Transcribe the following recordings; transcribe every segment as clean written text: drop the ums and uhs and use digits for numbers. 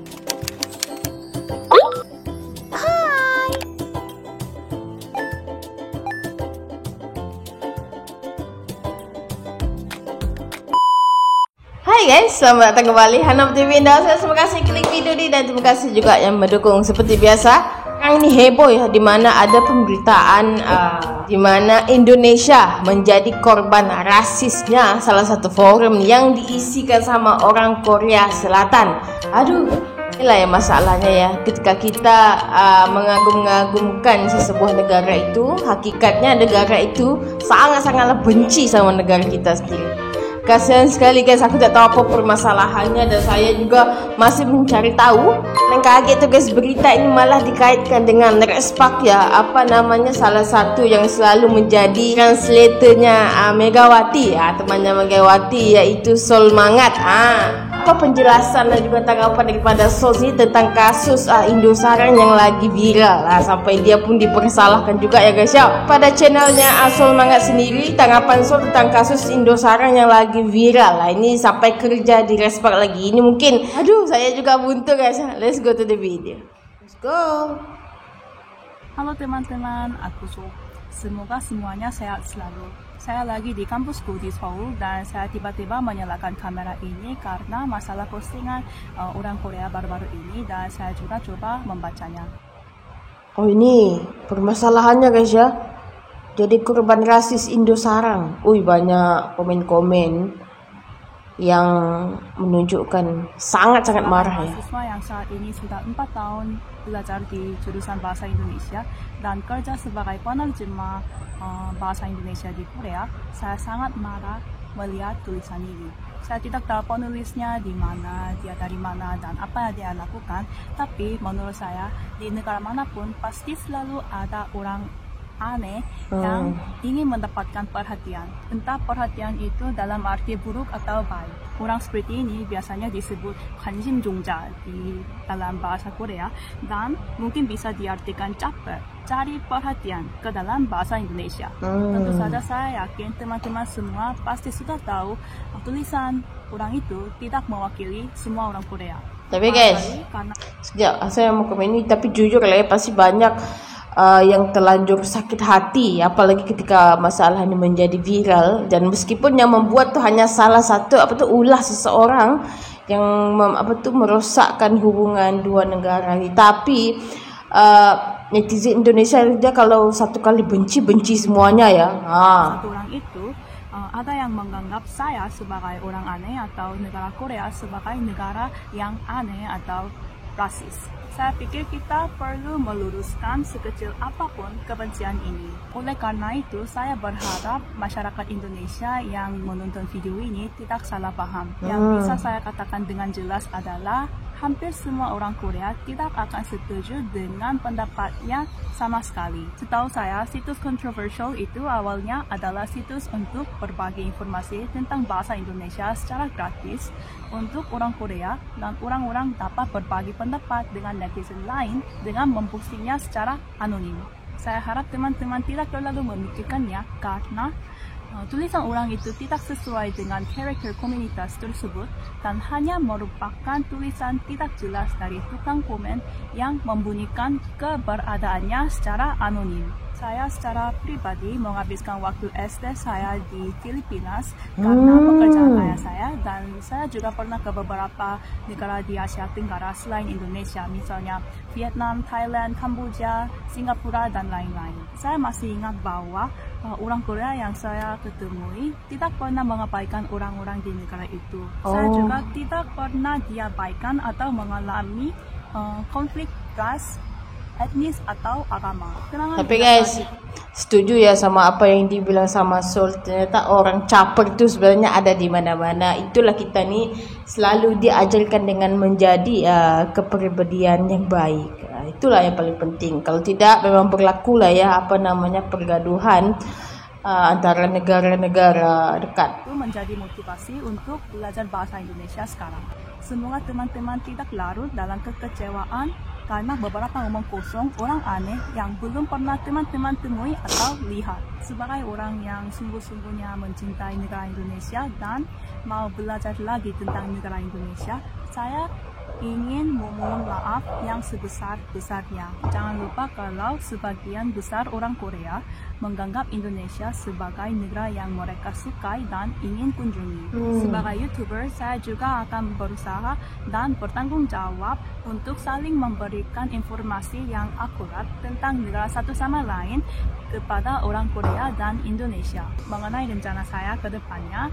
Hai guys, selamat datang kembali Hanaf TV Indo. Terima kasih klik video ini dan terima kasih juga yang mendukung. Seperti biasa, sekarang ini heboh ya, dimana ada pemberitaan dimana Indonesia menjadi korban rasisnya salah satu forum yang diisikan sama orang Korea Selatan. Aduh, inilah ya masalahnya ya, ketika kita mengagum-agumkan sebuah negara itu, hakikatnya negara itu sangat-sangatlah benci sama negara kita sendiri. Kasihan sekali guys, aku tidak tahu apa permasalahannya dan saya juga masih mencari tahu. Yang kaget tuh guys, berita ini malah dikaitkan dengan Respak ya, apa namanya, salah satu yang selalu menjadi translatornya Megawati ya, temannya Megawati, yaitu Sol Mangat. Apa penjelasan dan juga tanggapan daripada Sol ini tentang kasus Indosarang yang lagi viral sampai dia pun dipersalahkan juga ya guys ya. Pada channelnya Sol Mangat sendiri, tanggapan Sol tentang kasus Indosarang yang lagi viral ini sampai kerja di Respak lagi. Ini mungkin, aduh, saya juga buntu guys. Let's go to the video. Let's go. Halo teman-teman, aku Sol. Semoga semuanya sehat selalu. Saya lagi di kampusku di Seoul dan saya tiba-tiba menyalakan kamera ini karena masalah postingan orang Korea baru-baru ini dan saya juga coba membacanya. Oh, ini permasalahannya guys ya. Jadi korban rasis Indosarang. Banyak komen-komen yang menunjukkan sangat-sangat marah ya. Mahasiswa yang saat ini sudah 4 tahun belajar di jurusan bahasa Indonesia dan kerja sebagai penerjemah bahasa Indonesia di Korea, saya sangat marah melihat tulisan ini. Saya tidak tahu penulisnya di mana, dia dari mana dan apa yang dia lakukan, tapi menurut saya di negara manapun pasti selalu ada orang aneh yang ingin mendapatkan perhatian. Entah perhatian itu dalam arti buruk atau baik. Orang seperti ini biasanya disebut 관심종자 di dalam bahasa Korea dan mungkin bisa diartikan caper, cari perhatian ke dalam bahasa Indonesia. Tentu saja saya yakin teman-teman semua pasti sudah tahu tulisan orang itu tidak mewakili semua orang Korea. Tapi guys, sejak saya mau komen ini, tapi jujur lah ya, pasti banyak yang terlanjur sakit hati, apalagi ketika masalah ini menjadi viral. Dan meskipun yang membuat tuh hanya salah satu ulah seseorang yang merosakkan hubungan dua negara ini, tapi netizen Indonesia dia kalau satu kali benci semuanya ya. Satu orang itu ada yang menganggap saya sebagai orang aneh atau negara Korea sebagai negara yang aneh atau rasis. Saya pikir kita perlu meluruskan sekecil apapun kebencian ini. Oleh karena itu, saya berharap masyarakat Indonesia yang menonton video ini tidak salah paham. Yang bisa saya katakan dengan jelas adalah hampir semua orang Korea tidak akan setuju dengan pendapatnya sama sekali. Setahu saya, situs controversial itu awalnya adalah situs untuk berbagi informasi tentang bahasa Indonesia secara gratis untuk orang Korea dan orang-orang dapat berbagi pendapat dengan netizen lain dengan mempostingnya secara anonim. Saya harap teman-teman tidak terlalu memikirkannya karena tulisan orang itu tidak sesuai dengan karakter komunitas tersebut dan hanya merupakan tulisan tidak jelas dari tukang komen yang membunyikan keberadaannya secara anonim. Saya secara pribadi menghabiskan waktu SD saya di Filipinas karena pekerjaan ayah saya, dan saya juga pernah ke beberapa negara di Asia Tenggara selain Indonesia, misalnya Vietnam, Thailand, Kamboja, Singapura, dan lain-lain. Saya masih ingat bahwa orang Korea yang saya ketemui tidak pernah mengabaikan orang-orang di negara itu. Saya juga tidak pernah diabaikan atau mengalami konflik ras, etnis atau agama. Tapi guys, setuju ya sama apa yang dibilang sama Sol. Ternyata orang caper itu sebenarnya ada di mana-mana. Itulah kita nih selalu diajarkan dengan menjadi kepribadian yang baik. Itulah yang paling penting. Kalau tidak, memang berlaku lah ya pergaduhan antara negara-negara dekat. Itu menjadi motivasi untuk belajar bahasa Indonesia sekarang. Semoga teman-teman tidak larut dalam kekecewaan karena beberapa ngomong kosong orang aneh yang belum pernah teman-teman temui atau lihat. Sebagai orang yang sungguh-sungguhnya mencintai negara Indonesia dan mau belajar lagi tentang negara Indonesia, saya ingin memohon maaf yang sebesar-besarnya. Jangan lupa kalau sebagian besar orang Korea menganggap Indonesia sebagai negara yang mereka sukai dan ingin kunjungi. Sebagai YouTuber, saya juga akan berusaha dan bertanggung jawab untuk saling memberikan informasi yang akurat tentang negara satu sama lain kepada orang Korea dan Indonesia. Mengenai rencana saya ke depannya,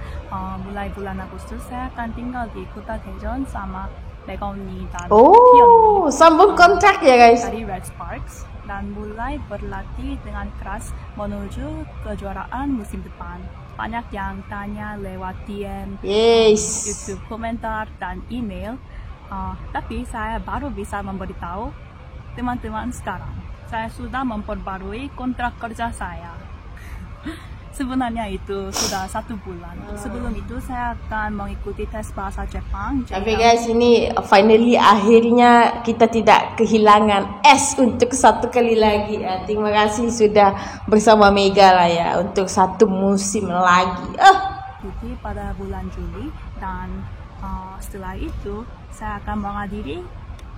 mulai bulan Agustus saya akan tinggal di Kota Daejeon sama Begoni dan Hyunmi sambung kontrak ya guys. dari Red Sparks dan mulai berlatih dengan keras menuju kejuaraan musim depan. Banyak yang tanya lewat DM, YouTube komentar dan email, tapi saya baru bisa memberitahu teman-teman sekarang. Saya sudah memperbarui kontrak kerja saya. Sebenarnya itu sudah 1 bulan. Sebelum itu saya akan mengikuti tes bahasa Jepang. Tapi guys, ini finally akhirnya kita tidak kehilangan S untuk 1 kali lagi. Terima kasih sudah bersama Mega lah ya untuk 1 musim lagi. Jadi pada bulan Juli dan setelah itu saya akan menghadiri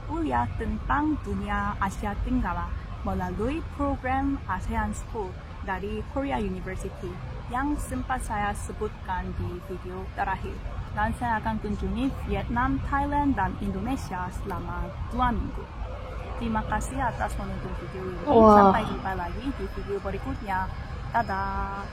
kuliah tentang dunia Asia Tenggara melalui program ASEAN School dari Korea University yang sempat saya sebutkan di video terakhir. Dan saya akan kunjungi Vietnam, Thailand, dan Indonesia selama 2 minggu. Terima kasih atas menonton video ini. Sampai jumpa lagi di video berikutnya. Dadah!